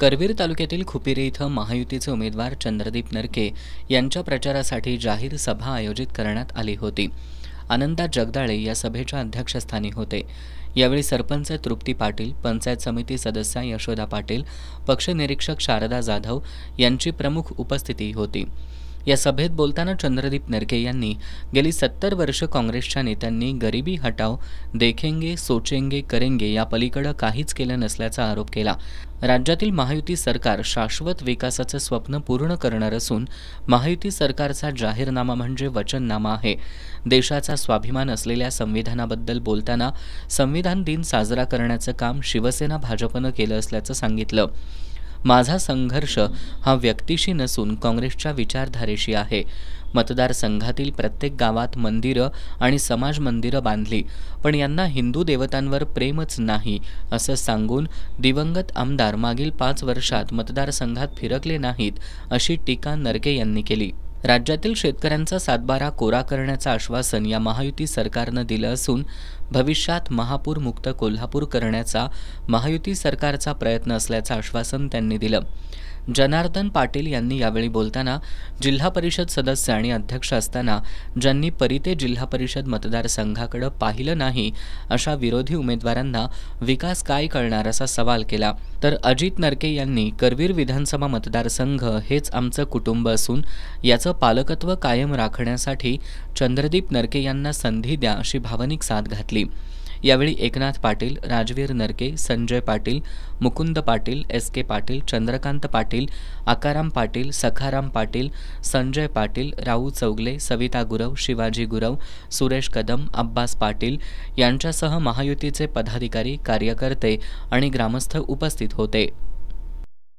करवीर तालुक्यातील खुपिरी इथं महायुतीचे उमेदवार चंद्रदीप नरके यांच्या प्रचारासाठी जाहीर सभा आयोजित करण्यात आली होती। अनंता जगदाळे या सभेच्या अध्यक्षस्थानी होते। यावेळी सरपंच तृप्ती पाटील, पंचायत समिती सदस्या यशोदा पाटील, पक्ष निरीक्षक शारदा जाधव यांची प्रमुख उपस्थिती होती। या सभेत बोलताना चंद्रदीप नरके यांनी गेली 70 वर्ष काँग्रेसच्या नेत्यांनी गरिबी हटाव, देखेंगे, सोचेंगे, करेंगे या पलीकडे काहीच केलं नसल्याचा आरोप केला। राज्यातील महायुती सरकार शाश्वत विकासाचं स्वप्न पूर्ण करणार असून महायुती सरकारचा जाहीरनामा म्हणजे वचननामा आहे। देशाचा स्वाभिमान असलेल्या संविधानाबद्दल बोलताना संविधान दिन साजरा करण्याचं काम शिवसेना भाजपनं केलं असल्याचं सांगितलं। माझा संघर्ष हा व्यक्तीशी नसून काँग्रेसच्या विचारधारेशी आहे। मतदारसंघातील प्रत्येक गावात मंदिरं आणि समाज मंदिरं बांधली, पण यांना हिंदू देवतांवर प्रेमच नाही असं सांगून दिवंगत आमदार मागील 5 वर्षात मतदारसंघात फिरकले नाहीत अशी टीका नरके यांनी केली। राज्यातील शेतकऱ्यांचा 7/12 कोरा करण्याचं आश्वासन या महायुती सरकारनं दिलं असून भविष्यात महापूर मुक्त कोल्हापूर करण्याचा महायुती सरकारचा प्रयत्न असल्याचं आश्वासन त्यांनी दिलं। जनार्दन पाटील यांनी यावेळी बोलताना जिल्हा परिषद सदस्य आणि अध्यक्ष असताना ज्यांनी परिते जिल्हा परिषद मतदारसंघाकडे पाहिलं नाही अशा विरोधी उमेदवारांना विकास काय कळणार असा सवाल केला। तर अजित नरके यांनी करवीर विधानसभा मतदारसंघ हेच आमचं कुटुंब असून याचं पालकत्व कायम राखण्यासाठी चंद्रदीप नरके यांना संधी द्या अशी भावनिक साथ घातली। यावेळी एकनाथ पाटील, राजवीर नरके, संजय पाटील, मुकुंद पाटील, SK पाटील, चंद्रकांत पाटील, आकाराम पाटील, सखाराम पाटील, संजय पाटील, राऊ चौगले, सविता गुरव, शिवाजी गुरव, सुरेश कदम, अब्बास पाटील यांच्यासह महायुतीचे पदाधिकारी, कार्यकर्ते आणि ग्रामस्थ उपस्थित होते।